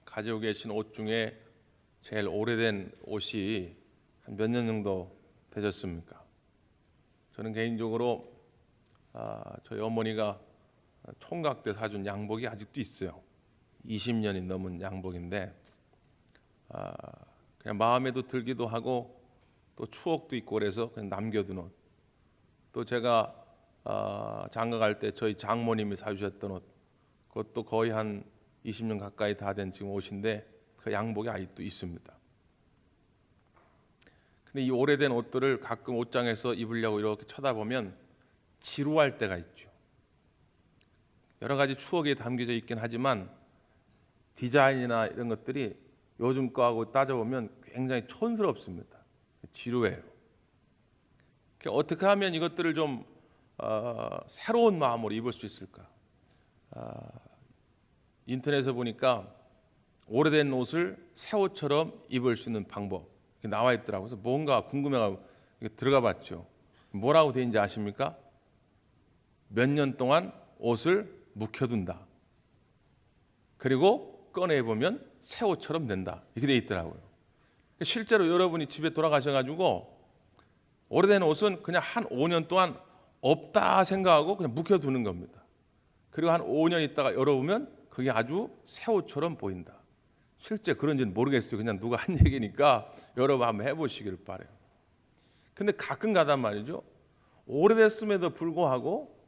가지고 계신 옷 중에 제일 오래된 옷이 한 몇 년 정도 되셨습니까? 저는 개인적으로 저희 어머니가 총각 때 사준 양복이 아직도 있어요. 20년이 넘은 양복인데 그냥 마음에도 들기도 하고 또 추억도 있고 그래서 그냥 남겨둔 옷. 또 제가 장가 갈 때 저희 장모님이 사주셨던 옷, 그것도 거의 한 20년 가까이 다 된 지금 옷인데 그 양복이 아직도 있습니다. 근데 이 오래된 옷들을 가끔 옷장에서 입으려고 이렇게 쳐다보면 지루할 때가 있죠. 여러 가지 추억이 담겨져 있긴 하지만 디자인이나 이런 것들이 요즘 거하고 따져보면 굉장히 촌스럽습니다. 지루해요. 어떻게 하면 이것들을 좀 새로운 마음으로 입을 수 있을까? 인터넷에 보니까 오래된 옷을 새 옷처럼 입을 수 있는 방법 나와 있더라고요. 그래서 뭔가 궁금해가지고 들어가 봤죠. 뭐라고 되어 있는지 아십니까? 몇 년 동안 옷을 묵혀둔다. 그리고 꺼내보면 새 옷처럼 된다. 이렇게 되어 있더라고요. 실제로 여러분이 집에 돌아가셔가지고 오래된 옷은 그냥 한 5년 동안 없다 생각하고 그냥 묵혀두는 겁니다. 그리고 한 5년 있다가 열어보면 그게 아주 새 옷처럼 보인다. 실제 그런지는 모르겠어요. 그냥 누가 한 얘기니까 여러분 한번 해보시길 바라요. 근데 가끔 가다 말이죠. 오래됐음에도 불구하고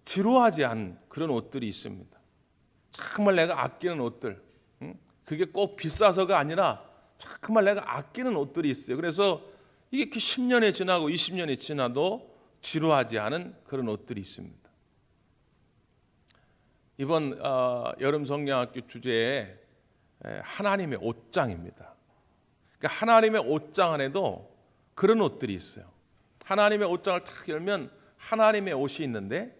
지루하지 않은 그런 옷들이 있습니다. 정말 내가 아끼는 옷들. 그게 꼭 비싸서가 아니라 정말 내가 아끼는 옷들이 있어요. 그래서 이게 10년이 지나고 20년이 지나도 지루하지 않은 그런 옷들이 있습니다. 이번 여름 성경학교 주제에 하나님의 옷장입니다. 그러니까 하나님의 옷장 안에도 그런 옷들이 있어요. 하나님의 옷장을 탁 열면 하나님의 옷이 있는데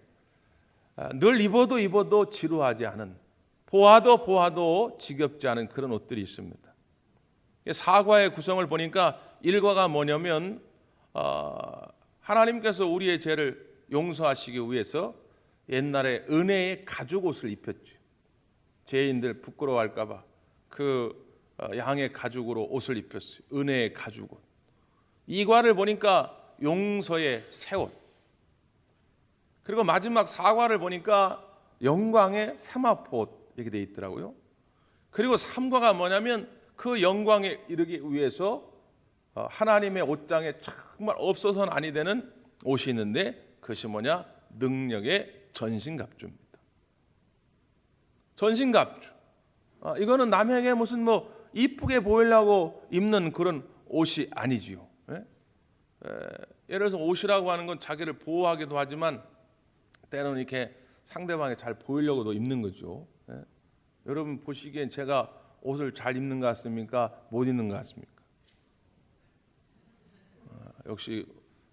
늘 입어도 지루하지 않은, 보아도 지겹지 않은 그런 옷들이 있습니다. 사과의 구성을 보니까 일과가 뭐냐면 하나님께서 우리의 죄를 용서하시기 위해서 옛날에 은혜의 가죽 옷을 입혔죠. 죄인들 부끄러워할까 봐 그 양의 가죽으로 옷을 입혔어요. 은혜의 가죽 옷. 이과를 보니까 용서의 새 옷. 그리고 마지막 사과를 보니까 영광의 세마포 옷 이렇게 돼 있더라고요. 그리고 삼과가 뭐냐면 그 영광에 이르기 위해서 하나님의 옷장에 정말 없어서는 아니 되는 옷이 있는데 그것이 뭐냐? 능력의 전신갑주입니다. 전신갑주. 이거는 남에게 무슨 이쁘게 보이려고 입는 그런 옷이 아니지요. 예를 들어서 옷이라고 하는 건 자기를 보호하기도 하지만 때로는 이렇게 상대방이 잘 보이려고도 입는 거죠. 여러분 보시기엔 제가 옷을 잘 입는 것 같습니까? 못 입는 것 같습니까? 역시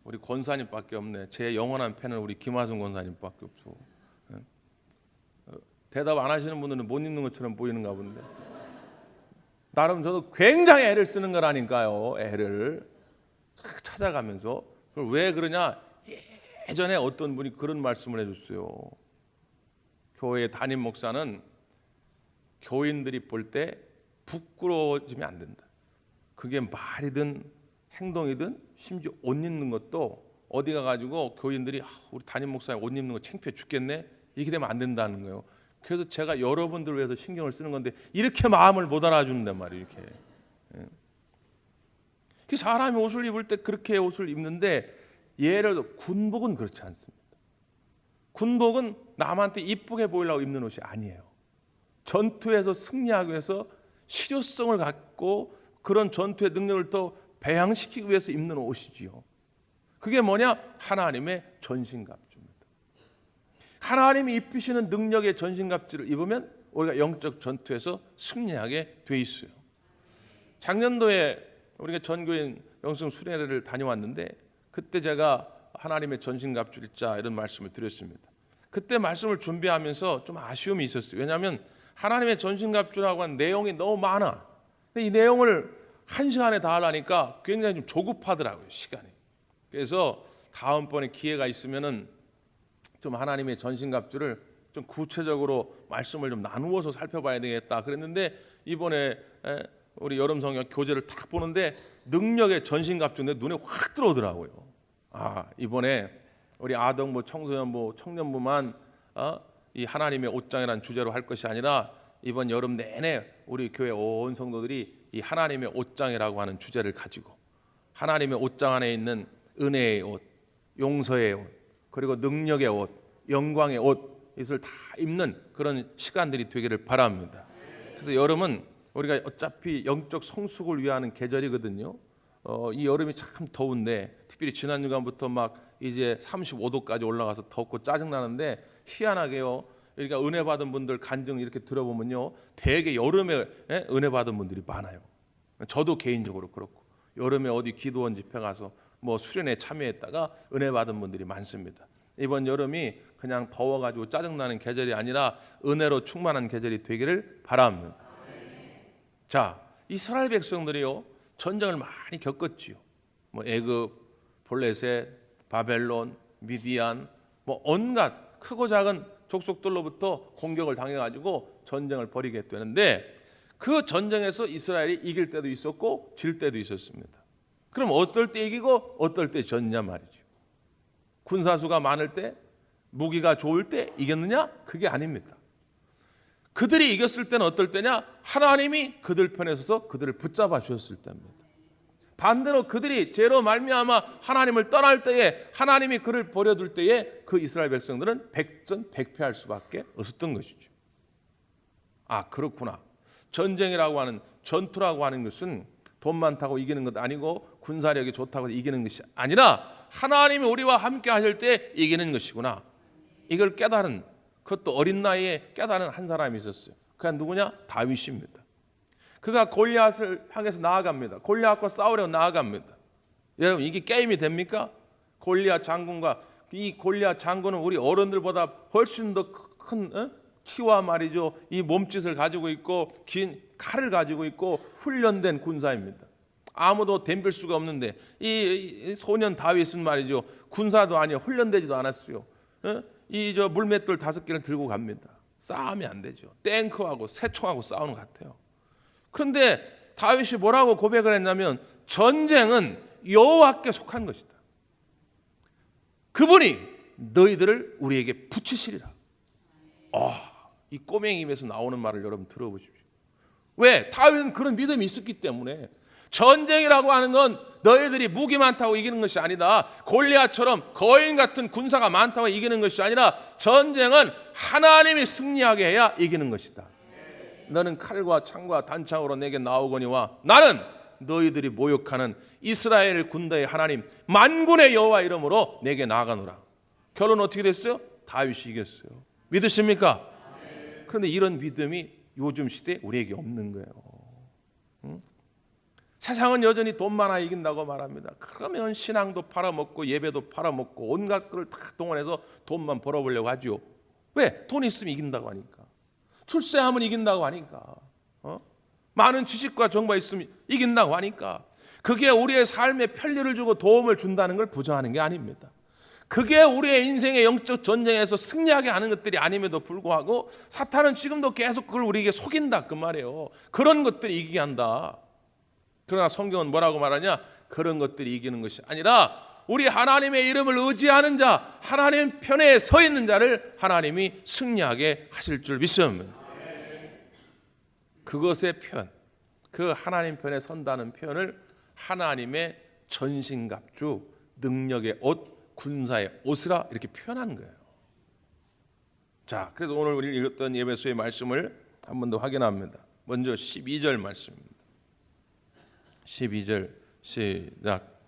우리 권사님밖에 없네. 제 영원한 팬은 우리 김하순 권사님밖에 없어. 대답 안 하시는 분들은 못 입는 것처럼 보이는가 본데 나름 저도 굉장히 애를 쓰는 거라니까요. 애를 찾아가면서. 왜 그러냐? 예전에 어떤 분이 그런 말씀을 해줬어요. 교회 담임 목사는 교인들이 볼 때 부끄러워지면 안 된다. 그게 말이든 행동이든 심지어 옷 입는 것도 어디 가가지고 교인들이 우리 담임 목사님 옷 입는 거 창피해 죽겠네 이렇게 되면 안 된다는 거예요. 그래서 제가 여러분들을 위해서 신경을 쓰는 건데 이렇게 마음을 못 알아주는단 말이에요. 이렇게 사람이 옷을 입을 때 그렇게 옷을 입는데 예를 들어 군복은 그렇지 않습니다. 군복은 남한테 이쁘게 보이려고 입는 옷이 아니에요. 전투에서 승리하기 위해서 실효성을 갖고 그런 전투의 능력을 또 배양시키기 위해서 입는 옷이지요. 그게 뭐냐? 하나님의 전신갑주입니다. 하나님이 입히시는 능력의 전신갑주를 입으면 우리가 영적 전투에서 승리하게 돼 있어요. 작년도에 우리가 전교인 영성 수련회를 다녀왔는데 그때 제가 하나님의 전신갑주 읽자 이런 말씀을 드렸습니다. 그때 말씀을 준비하면서 좀 아쉬움이 있었어요. 왜냐하면 하나님의 전신갑주라고 한 내용이 너무 많아. 근데 이 내용을 1시간에 다 하려니까 굉장히 좀 조급하더라고요, 시간이. 그래서 다음번에 기회가 있으면은 좀 하나님의 전신갑주를 좀 구체적으로 말씀을 좀 나누어서 살펴봐야 되겠다 그랬는데 이번에 우리 여름 성경 교재를 딱 보는데 능력의 전신갑주인데 눈에 확 들어오더라고요. 이번에 우리 아동부, 청소년부, 청년부만 이 하나님의 옷장이라는 주제로 할 것이 아니라 이번 여름 내내 우리 교회 온 성도들이 이 하나님의 옷장이라고 하는 주제를 가지고 하나님의 옷장 안에 있는 은혜의 옷, 용서의 옷, 그리고 능력의 옷, 영광의 옷 이것을 다 입는 그런 시간들이 되기를 바랍니다. 그래서 여름은 우리가 어차피 영적 성숙을 위하는 계절이거든요. 이 여름이 참 더운데 특별히 지난 주간부터 막 이제 35도까지 올라가서 덥고 짜증나는데 희한하게요. 그러니까 은혜 받은 분들 간증 이렇게 들어보면요. 대개 여름에 은혜 받은 분들이 많아요. 저도 개인적으로 그렇고 여름에 어디 기도원 집회 가서 뭐 수련회 참여했다가 은혜 받은 분들이 많습니다. 이번 여름이 그냥 더워가지고 짜증나는 계절이 아니라 은혜로 충만한 계절이 되기를 바랍니다. 자, 이스라엘 백성들이요 전쟁을 많이 겪었지요. 뭐 애굽, 블레셋, 바벨론, 미디안, 뭐 온갖 크고 작은 족속들로부터 공격을 당해가지고 전쟁을 벌이게 되는데 그 전쟁에서 이스라엘이 이길 때도 있었고 질 때도 있었습니다. 그럼 어떨 때 이기고 어떨 때 졌냐 말이죠. 군사수가 많을 때, 무기가 좋을 때 이겼느냐? 그게 아닙니다. 그들이 이겼을 때는 어떨 때냐? 하나님이 그들 편에 서서 그들을 붙잡아 주셨을 때입니다. 반대로 그들이 죄로 말미암아 하나님을 떠날 때에 하나님이 그를 버려둘 때에 그 이스라엘 백성들은 백전백패할 수밖에 없었던 것이죠. 그렇구나. 전쟁이라고 하는 전투라고 하는 것은 돈 많다고 이기는 것 아니고 군사력이 좋다고 이기는 것이 아니라 하나님이 우리와 함께 하실 때 이기는 것이구나. 이걸 깨달은 그것도 어린 나이에 깨달은 한 사람이 있었어요. 그가 누구냐? 다윗입니다. 그가 골리앗을 향해서 나아갑니다. 골리앗과 싸우려 나아갑니다. 여러분 이게 게임이 됩니까? 골리앗 장군과 이 골리앗 장군은 우리 어른들보다 훨씬 더 큰 키와 말이죠. 이 몸짓을 가지고 있고 긴 칼을 가지고 있고 훈련된 군사입니다. 아무도 덤빌 수가 없는데 이 소년 다윗은 말이죠. 군사도 아니요. 훈련되지도 않았어요. 이 물맷돌 5개를 들고 갑니다. 싸우면 안 되죠. 탱크하고 새총하고 싸우는 것 같아요. 그런데 다윗이 뭐라고 고백을 했냐면 전쟁은 여호와께 속한 것이다. 그분이 너희들을 우리에게 붙이시리라. 이 꼬맹이 입에서 나오는 말을 여러분 들어보십시오. 왜? 다윗은 그런 믿음이 있었기 때문에 전쟁이라고 하는 건 너희들이 무기 많다고 이기는 것이 아니다. 골리앗처럼 거인 같은 군사가 많다고 이기는 것이 아니라 전쟁은 하나님이 승리하게 해야 이기는 것이다. 너는 칼과 창과 단창으로 내게 나오거니와 나는 너희들이 모욕하는 이스라엘 군대의 하나님 만군의 여호와 이름으로 내게 나아가노라. 결론 어떻게 됐어요? 다윗이 이겼어요. 믿으십니까? 그런데 이런 믿음이 요즘 시대에 우리에게 없는 거예요. 세상은 여전히 돈 많아 이긴다고 말합니다. 그러면 신앙도 팔아먹고 예배도 팔아먹고 온갖 것을 다 동원해서 돈만 벌어보려고 하죠. 왜? 돈 있으면 이긴다고 하니까. 출세하면 이긴다고 하니까. 많은 지식과 정보가 있으면 이긴다고 하니까. 그게 우리의 삶에 편리를 주고 도움을 준다는 걸 부정하는 게 아닙니다. 그게 우리의 인생의 영적 전쟁에서 승리하게 하는 것들이 아님에도 불구하고 사탄은 지금도 계속 그걸 우리에게 속인다 그 말이에요. 그런 것들이 이기게 한다. 그러나 성경은 뭐라고 말하냐? 그런 것들이 이기는 것이 아니라 우리 하나님의 이름을 의지하는 자, 하나님 편에 서 있는 자를 하나님이 승리하게 하실 줄 믿습니다. 그것의 편, 그 하나님 편에 선다는 표현을 하나님의 전신갑주, 능력의 옷, 군사의 옷이라 이렇게 표현한 거예요. 자, 그래서 오늘 우리 읽었던 에베소의 말씀을 한 번 더 확인합니다. 먼저 12절 말씀입니다. 12절 시작.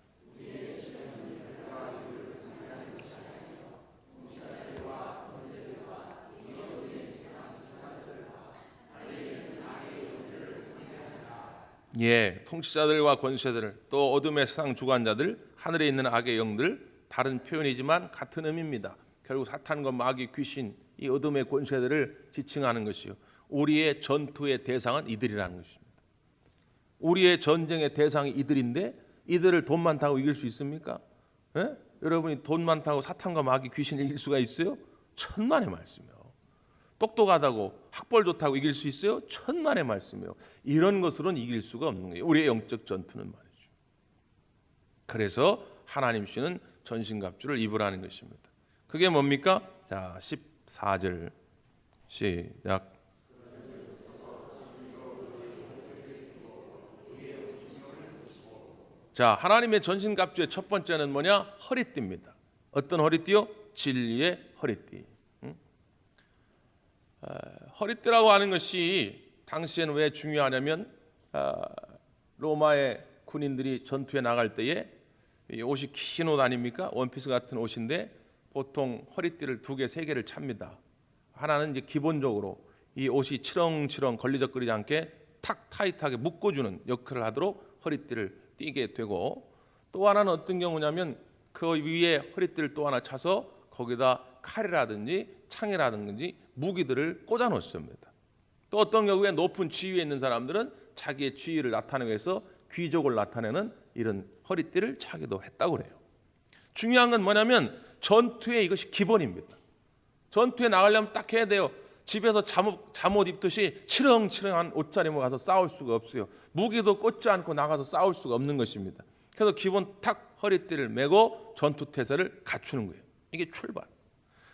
통치자들과 권세들, 또 어둠의 세상 주관자들, 하늘에 있는 악의 영들, 다른 표현이지만 같은 의미입니다. 결국 사탄과 마귀, 귀신, 이 어둠의 권세들을 지칭하는 것이요. 우리의 전투의 대상은 이들이라는 것입니다. 우리의 전쟁의 대상이 이들인데 이들을 돈 많다고 이길 수 있습니까? 여러분이 돈 많다고 사탄과 마귀, 귀신을 이길 수가 있어요? 천만의 말씀이요. 똑똑하다고 학벌 좋다고 이길 수 있어요? 천만의 말씀이에요. 이런 것으로는 이길 수가 없는 거예요. 우리의 영적 전투는 말이죠. 그래서 하나님 주시는 전신갑주를 입으라는 것입니다. 그게 뭡니까? 자, 14절 시작. 자, 하나님의 전신갑주의 첫 번째는 뭐냐? 허리띠입니다. 어떤 허리띠요? 진리의 허리띠. 허리띠라고 하는 것이 당시에는 왜 중요하냐면 로마의 군인들이 전투에 나갈 때에 옷이 긴 옷 아닙니까? 원피스 같은 옷인데 보통 허리띠를 2개, 3개를 찹니다. 하나는 이제 기본적으로 이 옷이 치렁치렁 걸리적거리지 않게 탁 타이트하게 묶어주는 역할을 하도록 허리띠를 띠게 되고, 또 하나는 어떤 경우냐면 그 위에 허리띠를 또 하나 차서 거기다 칼이라든지 창이라든지 무기들을 꽂아 놓습니다. 또 어떤 경우에 높은 지위에 있는 사람들은 자기의 지위를 나타내기 위해서 귀족을 나타내는 이런 허리띠를 차기도 했다고 그래요. 중요한 건 뭐냐면 전투에 이것이 기본입니다. 전투에 나가려면 딱 해야 돼요. 집에서 잠옷 입듯이 치렁치렁한 옷차림으로 가서 싸울 수가 없어요. 무기도 꽂지 않고 나가서 싸울 수가 없는 것입니다. 그래서 기본 탁 허리띠를 메고 전투태세를 갖추는 거예요. 이게 출발.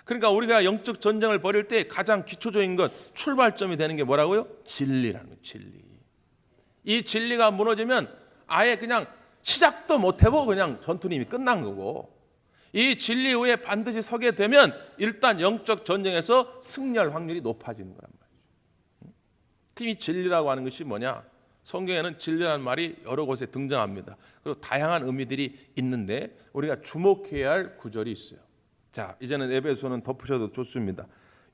그러니까 우리가 영적 전쟁을 벌일 때 가장 기초적인 것, 출발점이 되는 게 뭐라고요? 진리라는 거예요. 진리. 이 진리가 무너지면 아예 그냥 시작도 못 해보고 그냥 전투는 이미 끝난 거고, 이 진리 위에 반드시 서게 되면 일단 영적 전쟁에서 승리할 확률이 높아지는 거란 말이죠. 이 진리라고 하는 것이 뭐냐? 성경에는 진리라는 말이 여러 곳에 등장합니다. 그리고 다양한 의미들이 있는데 우리가 주목해야 할 구절이 있어요. 자, 이제는 에베소는 덮으셔도 좋습니다.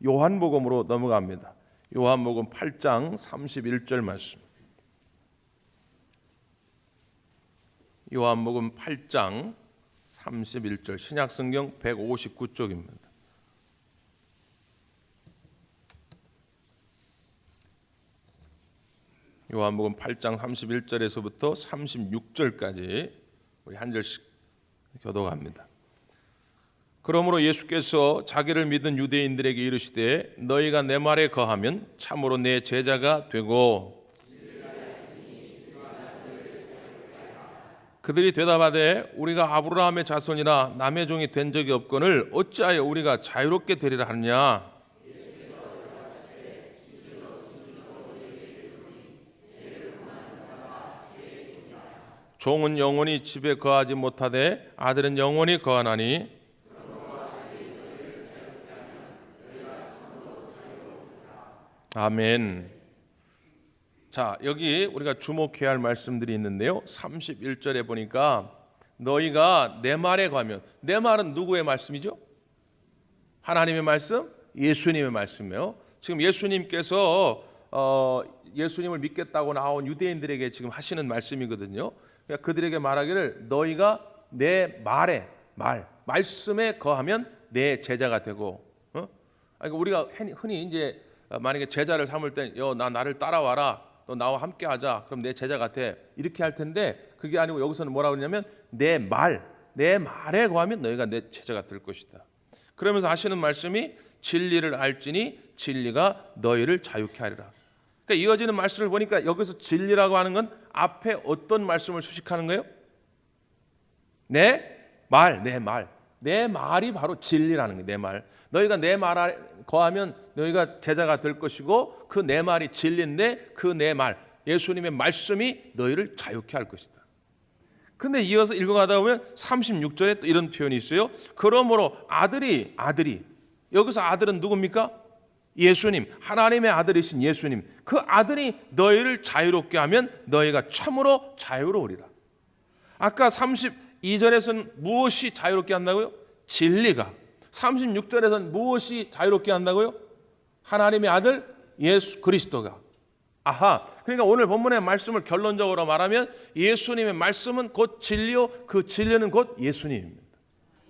요한복음으로 넘어갑니다. 요한복음 8장 31절 말씀. 요한복음 8장 31절, 신약성경 159쪽입니다. 요한복음 8장 31절에서부터 36절까지 우리 한 절씩 교독합니다. 그러므로 예수께서 자기를 믿은 유대인들에게 이르시되 너희가 내 말에 거하면 참으로 내 제자가 되고, 그들이 대답하되 우리가 아브라함의 자손이라 남의 종이 된 적이 없거늘 어찌하여 우리가 자유롭게 되리라 하느냐? 종은 영원히 집에 거하지 못하되 아들은 영원히 거하나니, 아멘. 자, 여기 우리가 주목해야 할 말씀들이 있는데요. 31절에 보니까 너희가 내 말에 거하면, 내 말은 누구의 말씀이죠? 하나님의 말씀, 예수님의 말씀이에요. 지금 예수님께서 예수님을 믿겠다고 나온 유대인들에게 지금 하시는 말씀이거든요. 그러니까 그들에게 말하기를 너희가 내 말에 말씀에 거하면 내 제자가 되고, 그러니까 우리가 흔히 이제 만약에 제자를 삼을 때 나를 따라와라, 너 나와 함께 하자, 그럼 내 제자가 돼, 이렇게 할 텐데 그게 아니고 여기서는 뭐라고 그러냐면 내 말에 거하면 너희가 내 제자가 될 것이다. 그러면서 하시는 말씀이 진리를 알지니 진리가 너희를 자유케 하리라. 그러니까 이어지는 말씀을 보니까 여기서 진리라고 하는 건 앞에 어떤 말씀을 수식하는 거예요? 내 말이 바로 진리라는 거예요. 내 말. 너희가 내 말에 거하면 너희가 제자가 될 것이고, 그 내 말이 진리인데 그 내 말, 예수님의 말씀이 너희를 자유케 할 것이다. 그런데 이어서 읽어가다 보면 36절에 또 이런 표현이 있어요. 그러므로 아들이, 여기서 아들은 누굽니까? 예수님, 하나님의 아들이신 예수님. 그 아들이 너희를 자유롭게 하면 너희가 참으로 자유로우리라. 아까 32절에서는 무엇이 자유롭게 한다고요? 진리가. 36절에서는 무엇이 자유롭게 한다고요? 하나님의 아들 예수 그리스도가. 아하, 그러니까 오늘 본문의 말씀을 결론적으로 말하면 예수님의 말씀은 곧 진리요, 그 진리는 곧 예수님입니다.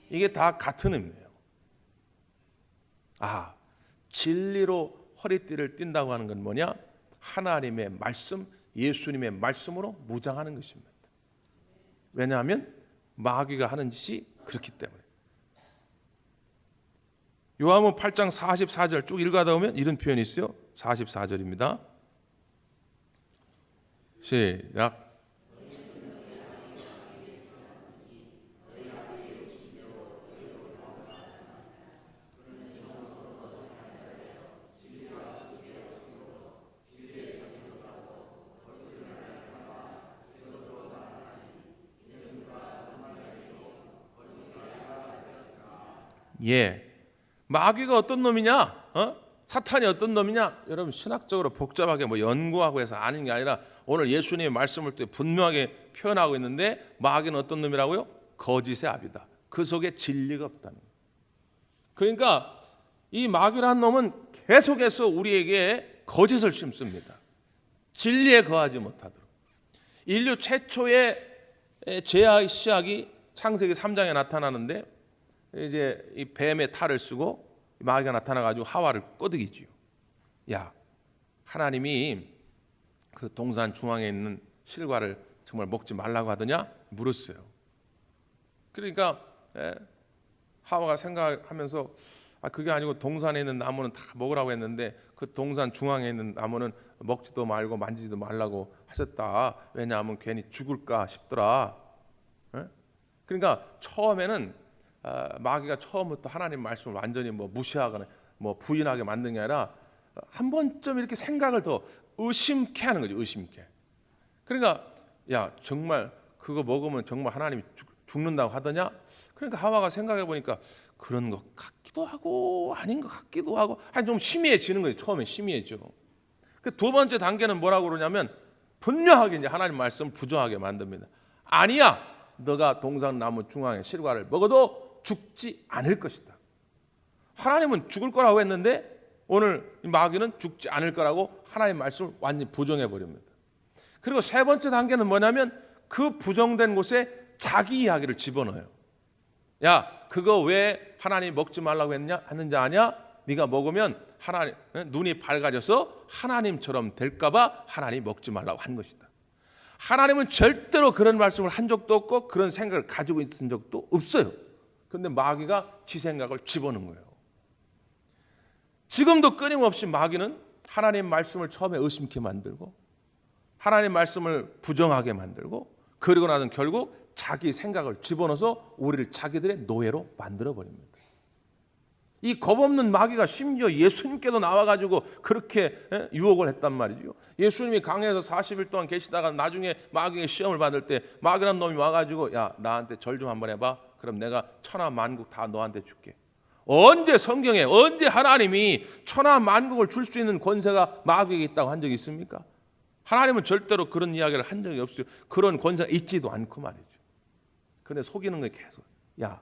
이게 다 같은 의미예요. 진리로 허리띠를 띈다고 하는 건 뭐냐? 하나님의 말씀, 예수님의 말씀으로 무장하는 것입니다. 왜냐하면 마귀가 하는 짓이 그렇기 때문에. 요한복음 8장 44절 쭉 읽어가다 보면 이런 표현이 있어요. 44절입니다. 시작. 예, 마귀가 어떤 놈이냐? 사탄이 어떤 놈이냐? 여러분 신학적으로 복잡하게 뭐 연구하고 해서 아는 게 아니라 오늘 예수님의 말씀을 또 분명하게 표현하고 있는데 마귀는 어떤 놈이라고요? 거짓의 아비다. 그 속에 진리가 없다는 거예요. 그러니까 이 마귀라는 놈은 계속해서 우리에게 거짓을 심습니다. 진리에 거하지 못하도록. 인류 최초의 죄의 시작이 창세기 3장에 나타나는데 이제 이 뱀의 탈을 쓰고 마귀가 나타나가지고 하와를 꼬드기지요. 야, 하나님이 그 동산 중앙에 있는 실과를 정말 먹지 말라고 하더냐? 물었어요. 그러니까 하와가 생각하면서 그게 아니고 동산에 있는 나무는 다 먹으라고 했는데 그 동산 중앙에 있는 나무는 먹지도 말고 만지지도 말라고 하셨다. 왜냐하면 괜히 죽을까 싶더라. 그러니까 처음에는 마귀가 처음부터 하나님 말씀을 완전히 뭐 무시하거나 뭐 부인하게 만든 게 아니라 한 번쯤 이렇게 생각을 더 의심케 하는 거죠. 의심케. 그러니까 야, 정말 그거 먹으면 정말 하나님이 죽는다고 하더냐? 그러니까 하와가 생각해 보니까 그런 것 같기도 하고 아닌 것 같기도 하고 좀 희미해지는 거예요. 처음에 희미해져. 그 두 번째 단계는 뭐라고 그러냐면 분명하게 이제 하나님 말씀을 부정하게 만듭니다. 아니야, 너가 동산나무 중앙에 실과를 먹어도 죽지 않을 것이다. 하나님은 죽을 거라고 했는데 오늘 마귀는 죽지 않을 거라고 하나님 말씀을 완전히 부정해 버립니다. 그리고 세 번째 단계는 뭐냐면 그 부정된 곳에 자기 이야기를 집어넣어요. 야, 그거 왜 하나님 먹지 말라고 했는지 아냐? 네가 먹으면 하나님 눈이 밝아져서 하나님처럼 될까봐 하나님 먹지 말라고 한 것이다. 하나님은 절대로 그런 말씀을 한 적도 없고 그런 생각을 가지고 있은 적도 없어요. 그런데 마귀가 지 생각을 집어넣은 거예요. 지금도 끊임없이 마귀는 하나님 말씀을 처음에 의심케 만들고 하나님 말씀을 부정하게 만들고 그러고 나서 결국 자기 생각을 집어넣어서 우리를 자기들의 노예로 만들어버립니다. 이 겁없는 마귀가 심지어 예수님께도 나와가지고 그렇게 유혹을 했단 말이죠. 예수님이 강해에서 40일 동안 계시다가 나중에 마귀의 시험을 받을 때 마귀라는 놈이 와가지고 야, 나한테 절 좀 한번 해봐. 그럼 내가 천하 만국 다 너한테 줄게. 언제 성경에 언제 하나님이 천하 만국을 줄 수 있는 권세가 마귀에게 있다고 한 적이 있습니까? 하나님은 절대로 그런 이야기를 한 적이 없어요. 그런 권세가 있지도 않고 말이죠. 그런데 속이는 게 계속 야,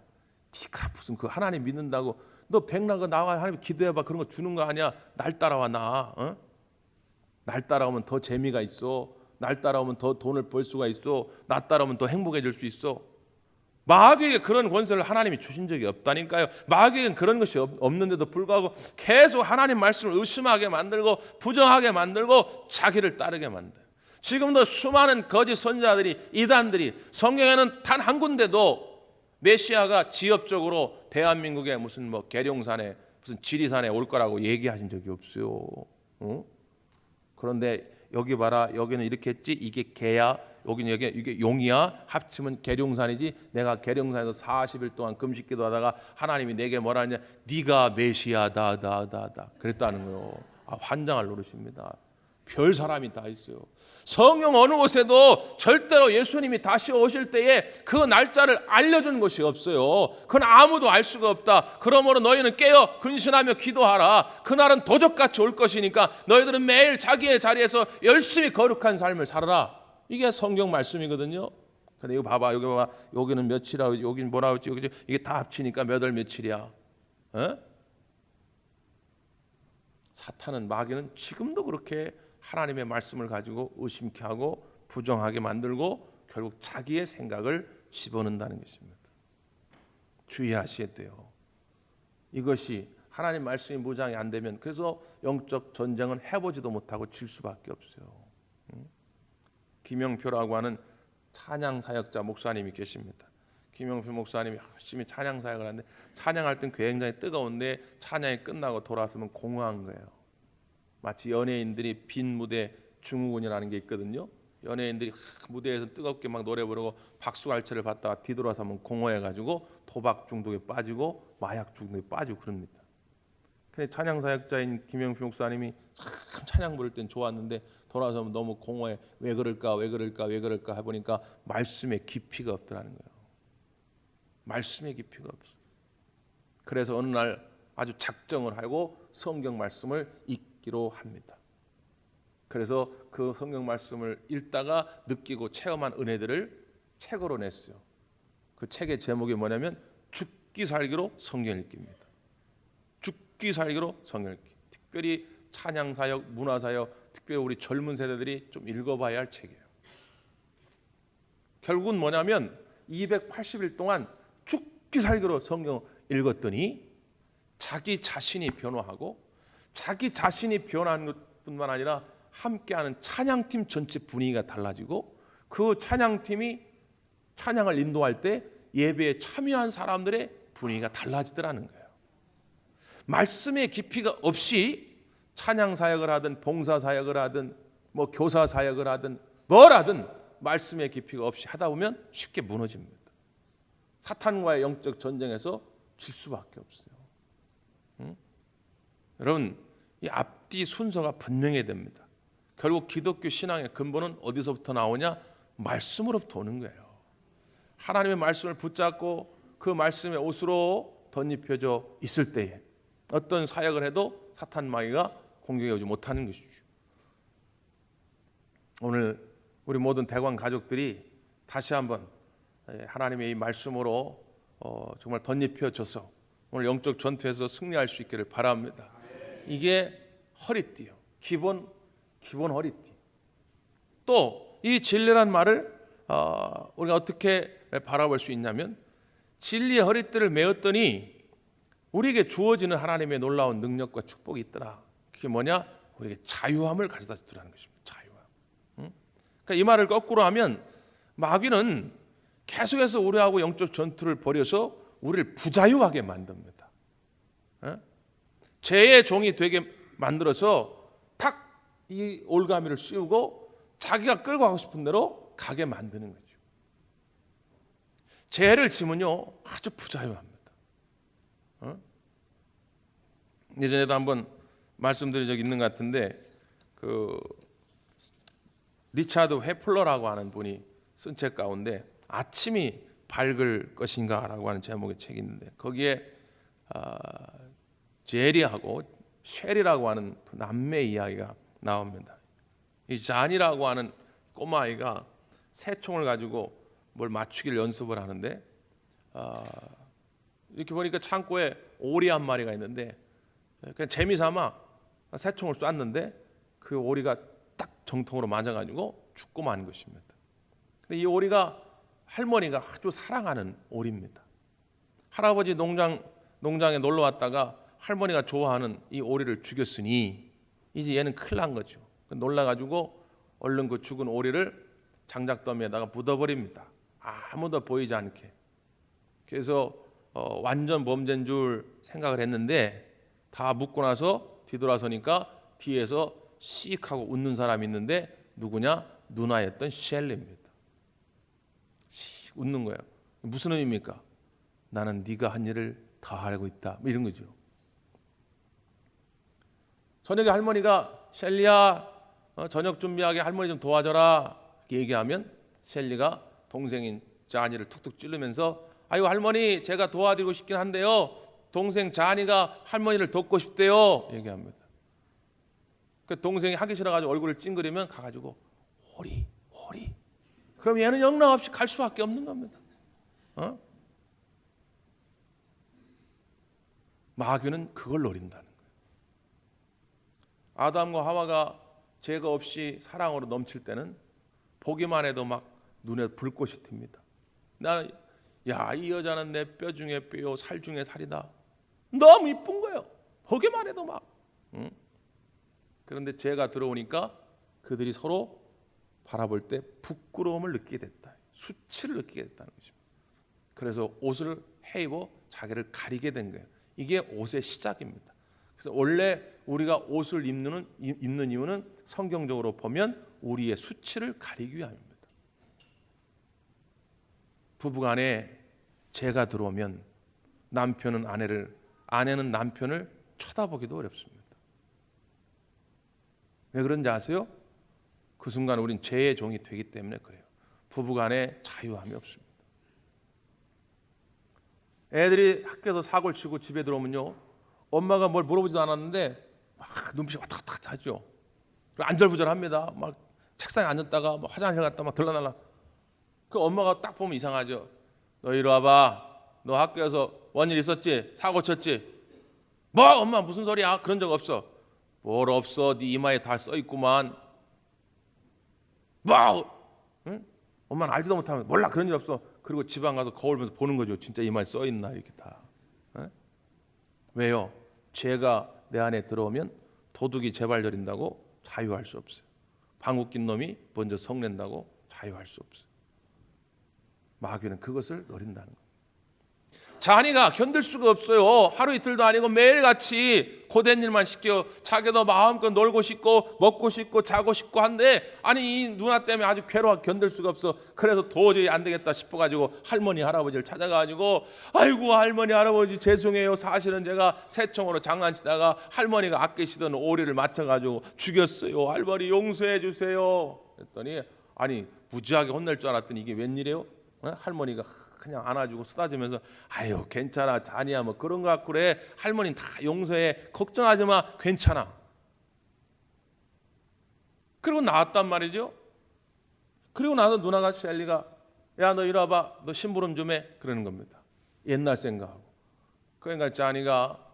네가 무슨 그 하나님 믿는다고 너 백나가 나와 하나님 기도해봐 그런 거 주는 거 아니야. 날 따라와 나. 날 따라오면 더 재미가 있어. 날 따라오면 더 돈을 벌 수가 있어. 나 따라오면 더 행복해질 수 있어. 마귀에게 그런 권세를 하나님이 주신 적이 없다니까요. 마귀에게는 그런 것이 없는데도 불구하고 계속 하나님 말씀을 의심하게 만들고 부정하게 만들고 자기를 따르게 만들어요. 지금도 수많은 거짓 선지자들이 이단들이 성경에는 단 한 군데도 메시아가 지역적으로 대한민국의 무슨 뭐 계룡산에 무슨 지리산에 올 거라고 얘기하신 적이 없어요. 그런데 여기 봐라, 여기는 이렇게 했지, 이게 개야, 여기는 이게 용이야, 합치면 계룡산이지. 내가 계룡산에서 40일 동안 금식 기도하다가 하나님이 내게 뭐라 하냐, 네가 메시아다 그랬다는 거예요. 환장할 노릇입니다. 별 사람이 다 있어요. 성경 어느 곳에도 절대로 예수님이 다시 오실 때에 그 날짜를 알려준 것이 없어요. 그건 아무도 알 수가 없다. 그러므로 너희는 깨어 근신하며 기도하라. 그날은 도적같이 올 것이니까 너희들은 매일 자기의 자리에서 열심히 거룩한 삶을 살아라. 이게 성경 말씀이거든요. 근데 이거 봐봐, 여기 봐봐, 여기는 며칠이야, 여기는 뭐라 그러지, 여기 이게 다 합치니까 몇 월 며칠이야. 사탄은 마귀는 지금도 그렇게 하나님의 말씀을 가지고 의심케 하고 부정하게 만들고 결국 자기의 생각을 집어넣는다는 것입니다. 주의하셔야 돼요. 이것이 하나님 말씀이 무장이 안 되면 그래서 영적 전쟁은 해보지도 못하고 질 수밖에 없어요. 김영표라고 하는 찬양 사역자 목사님이 계십니다. 김영표 목사님이 열심히 찬양 사역을 하는데 찬양할 땐 굉장히 뜨거운데 찬양이 끝나고 돌아서면 공허한 거예요. 마치 연예인들이 빈 무대 증후군이라는 게 있거든요. 연예인들이 무대에서 뜨겁게 막 노래 부르고 박수갈채를 받다가 뒤돌아서면 공허해가지고 도박 중독에 빠지고 마약 중독에 빠지고 그럽니다. 근데 찬양 사역자인 김영표 목사님이 참 찬양 부를 땐 좋았는데 돌아서면 너무 공허해. 왜 그럴까 해보니까 말씀에 깊이가 없더라는 거예요. 말씀의 깊이가 없어. 그래서 어느 날 아주 작정을 하고 성경 말씀을 읽기로 합니다. 그래서 그 성경 말씀을 읽다가 느끼고 체험한 은혜들을 책으로 냈어요. 그 책의 제목이 뭐냐면 죽기 살기로 성경 읽기입니다. 죽기 살기로 성경 읽기. 특별히 찬양 사역, 문화 사역, 특별히 우리 젊은 세대들이 좀 읽어봐야 할 책이에요. 결국은 뭐냐면 280일 동안 죽기 살기로 성경 읽었더니 자기 자신이 변화하고 자기 자신이 변화하는 것뿐만 아니라 함께하는 찬양팀 전체 분위기가 달라지고 그 찬양팀이 찬양을 인도할 때 예배에 참여한 사람들의 분위기가 달라지더라는 거예요. 말씀의 깊이가 없이 찬양 사역을 하든 봉사 사역을 하든 뭐 교사 사역을 하든 뭘 하든 말씀의 깊이가 없이 하다 보면 쉽게 무너집니다. 사탄과의 영적 전쟁에서 질 수밖에 없어요. 여러분, 이 앞뒤 순서가 분명해야 됩니다. 결국 기독교 신앙의 근본은 어디서부터 나오냐? 말씀으로부터 오는 거예요. 하나님의 말씀을 붙잡고 그 말씀의 옷으로 덧입혀져 있을 때에 어떤 사역을 해도 사탄 마귀가 공격해 오지 못하는 것이죠. 오늘 우리 모든 대관 가족들이 다시 한번 하나님의 이 말씀으로 정말 덧입혀져서 오늘 영적 전투에서 승리할 수 있기를 바랍니다. 이게 허리띠요. 기본 허리띠. 또 이 진리란 말을 우리가 어떻게 바라볼 수 있냐면 진리의 허리띠를 메었더니 우리에게 주어지는 하나님의 놀라운 능력과 축복이 있더라. 그게 뭐냐? 우리에게 자유함을 가져다 주더라는 것입니다. 자유함. 그러니까 이 말을 거꾸로 하면 마귀는 계속해서 우리하고 영적 전투를 벌여서 우리를 부자유하게 만듭니다. 죄의 종이 되게 만들어서 탁 이 올가미를 씌우고 자기가 끌고 가고 싶은 대로 가게 만드는 거죠. 죄를 지면요 아주 부자유합니다. 예전에도 한번 말씀드린 적이 있는 것 같은데 그 리차드 회플러라고 하는 분이 쓴 책 가운데 아침이 밝을 것인가라고 하는 제목의 책이 있는데 거기에 제리하고 쉘이라고 하는 두 남매 이야기가 나옵니다. 이 잔이라고 하는 꼬마아이가 새총을 가지고 뭘 맞추기를 연습을 하는데 이렇게 보니까 창고에 오리 한 마리가 있는데 그냥 재미삼아 새총을 쐈는데 그 오리가 딱 정통으로 맞아가지고 죽고 만 것입니다. 근데 이 오리가 할머니가 아주 사랑하는 오리입니다. 할아버지 농장에 놀러 왔다가 할머니가 좋아하는 이 오리를 죽였으니 이제 얘는 큰일 난 거죠. 놀라가지고 얼른 그 죽은 오리를 장작더미에다가 묻어버립니다. 아무도 보이지 않게. 그래서 완전 범죄인 줄 생각을 했는데 다 묻고 나서 뒤돌아서니까 뒤에서 씩 하고 웃는 사람이 있는데 누구냐? 누나였던 셸리입니다. 씩 웃는 거예요. 무슨 의미입니까? 나는 네가 한 일을 다 알고 있다. 뭐 이런 거죠. 저녁에 할머니가 셸리야 저녁 준비하게 할머니 좀 도와줘라 이렇게 얘기하면 셸리가 동생인 자니를 툭툭 찌르면서 아이고 할머니 제가 도와드리고 싶긴 한데요 동생 자니가 할머니를 돕고 싶대요 얘기합니다. 그 동생이 하기 싫어가지고 얼굴을 찡그리면 가가지고 오리 그럼 얘는 영락없이 갈 수밖에 없는 겁니다. 마귀는 그걸 노린다는 거예요. 아담과 하와가 죄가 없이 사랑으로 넘칠 때는 보기만 해도 막 눈에 불꽃이 튑니다. 나는 이 여자는 내 뼈 중에 뼈요 살 중에 살이다. 너무 이쁜 거예요. 보기만 해도 막. 그런데 죄가 들어오니까 그들이 서로 바라볼 때 부끄러움을 느끼게 됐다. 수치를 느끼게 됐다는 것입니다. 그래서 옷을 해입어 자기를 가리게 된 거예요. 이게 옷의 시작입니다. 그래서 원래 우리가 옷을 입는 이유는 성경적으로 보면 우리의 수치를 가리기 위함입니다. 부부간에 죄가 들어오면 남편은 아내를, 아내는 남편을 쳐다보기도 어렵습니다. 왜 그런지 아세요? 그 순간 우린 죄의 종이 되기 때문에 그래요. 부부간에 자유함이 없습니다. 애들이 학교에서 사고를 치고 집에 들어오면요, 엄마가 뭘 물어보지도 않았는데 막 눈빛이 왔다 갔다 하죠. 그리고 안절부절합니다. 막 책상에 앉았다가 막 화장실 갔다 막 들러날라. 그 엄마가 딱 보면 이상하죠. 너 이리 와봐. 너 학교에서 원일 있었지? 사고 쳤지? 뭐 엄마 무슨 소리야? 그런 적 없어. 뭘 없어? 네 이마에 다 써 있구만. 뭐? 응? 엄마는 알지도 못하면 몰라, 그런 일 없어. 그리고 집안 가서 거울 보면서 보는 거죠. 진짜 이마에 써 있나 이렇게 다. 응? 왜요? 죄가 내 안에 들어오면 도둑이 재발 저린다고 자유할 수 없어요. 방귀 낀 놈이 먼저 성낸다고 자유할 수 없어요. 마귀는 그것을 노린다는 거예요. 자니가 견딜 수가 없어요. 하루 이틀도 아니고 매일같이 고된 일만 시켜. 자기도 마음껏 놀고 싶고 먹고 싶고 자고 싶고 한데, 아니 이 누나 때문에 아주 괴로워 견딜 수가 없어. 그래서 도저히 안 되겠다 싶어가지고 할머니 할아버지를 찾아가지고, 아이고 할머니 할아버지 죄송해요. 사실은 제가 새총으로 장난치다가 할머니가 아끼시던 오리를 맞춰가지고 죽였어요. 할머니 용서해 주세요. 그랬더니 아니 무지하게 혼낼 줄 알았더니 이게 웬일이에요? 할머니가 그냥 안아주고 쓰다주면서 아유 괜찮아 자니야 뭐 그런 거 같고 그래. 할머니는 다 용서해. 걱정하지 마. 괜찮아. 그리고 나왔단 말이죠. 그리고 나서 누나가 셸리가 야 너 이리 와봐. 너 심부름 좀 해. 그러는 겁니다. 옛날 생각하고. 그러니까 자니가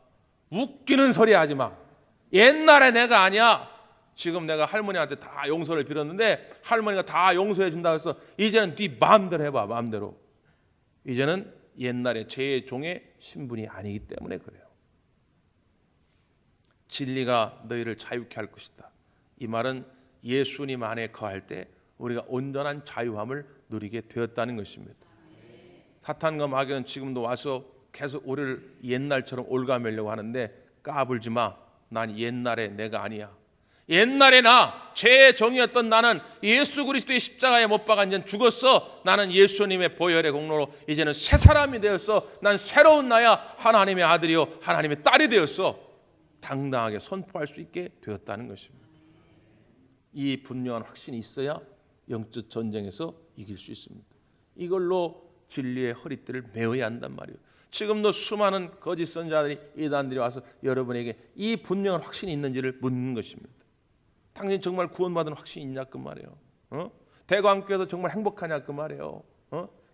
웃기는 소리 하지 마. 옛날에 내가 아니야. 지금 내가 할머니한테 다 용서를 빌었는데 할머니가 다 용서해 준다고 해서 이제는 네 마음대로 해봐. 마음대로. 이제는 옛날에 죄의 종의 신분이 아니기 때문에 그래요. 진리가 너희를 자유케 할 것이다. 이 말은 예수님 안에 거할 때 우리가 온전한 자유함을 누리게 되었다는 것입니다. 사탄과 마귀는 지금도 와서 계속 우리를 옛날처럼 올가매려고 하는데 까불지 마. 난 옛날에 내가 아니야. 옛날에 나 죄의 정이었던 나는 예수 그리스도의 십자가에 못 박아 이제 죽었어. 나는 예수님의 보혈의 공로로 이제는 새 사람이 되었어. 난 새로운 나야. 하나님의 아들이요 하나님의 딸이 되었어. 당당하게 선포할 수 있게 되었다는 것입니다. 이 분명한 확신이 있어야 영적 전쟁에서 이길 수 있습니다. 이걸로 진리의 허리띠를 메어야 한단 말이에요. 지금도 수많은 거짓 선자들이 이단들이 와서 여러분에게 이 분명한 확신이 있는지를 묻는 것입니다. 당신 정말 구원받은 확신이 있냐 그 말이에요. 대광교회에서 정말 행복하냐 그 말이에요.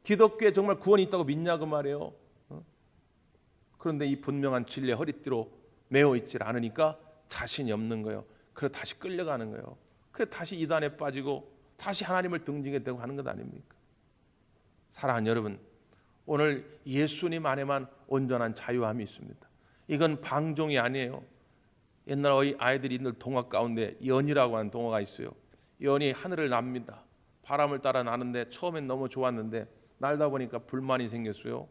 기독교에 정말 구원이 있다고 믿냐 그 말이에요. 그런데 이 분명한 진리의 허리띠로 메어 있질 않으니까 자신이 없는 거예요. 그래서 다시 끌려가는 거예요. 그래서 다시 이단에 빠지고 다시 하나님을 등지게 되고 하는 것 아닙니까? 사랑하는 여러분, 오늘 예수님 안에만 온전한 자유함이 있습니다. 이건 방종이 아니에요. 옛날 아이들이 있는 동화 가운데 연이라고 하는 동화가 있어요. 연이 하늘을 납니다. 바람을 따라 나는데 처음엔 너무 좋았는데 날다 보니까 불만이 생겼어요.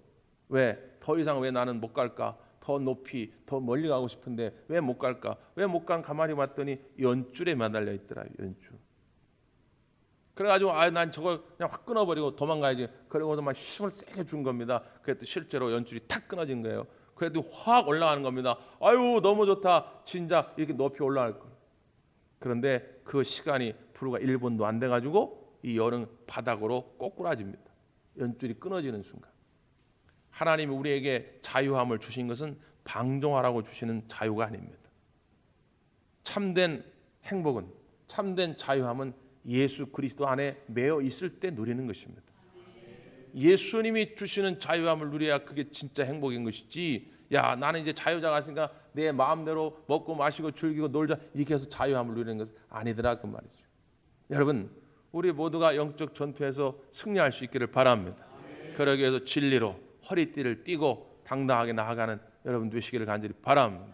왜? 더 이상 왜 나는 못 갈까? 더 높이, 더 멀리 가고 싶은데 왜 못 갈까? 왜 못 간 가만히 봤더니 연줄에 매달려 있더라. 연줄. 그래가지고 난 저걸 그냥 확 끊어버리고 도망가야지. 그러고도 막 힘을 세게 준 겁니다. 그랬더니 실제로 연줄이 탁 끊어진 거예요. 그래도 확 올라가는 겁니다. 아유 너무 좋다. 진짜 이렇게 높이 올라갈 거. 그런데 그 시간이 불과 1분도 안 돼가지고 이 연은 바닥으로 꼬꾸라집니다. 연줄이 끊어지는 순간. 하나님이 우리에게 자유함을 주신 것은 방종하라고 주시는 자유가 아닙니다. 참된 행복은, 참된 자유함은 예수 그리스도 안에 매여 있을 때 누리는 것입니다. 예수님이 주시는 자유함을 누려야 그게 진짜 행복인 것이지, 야 나는 이제 자유자가 있으니까 내 마음대로 먹고 마시고 즐기고 놀자 이렇게 해서 자유함을 누리는 것은 아니더라 그 말이죠. 여러분 우리 모두가 영적 전투에서 승리할 수 있기를 바랍니다. 그러기 위해서 진리로 허리띠를 띠고 당당하게 나아가는 여러분 되시기를 간절히 바랍니다.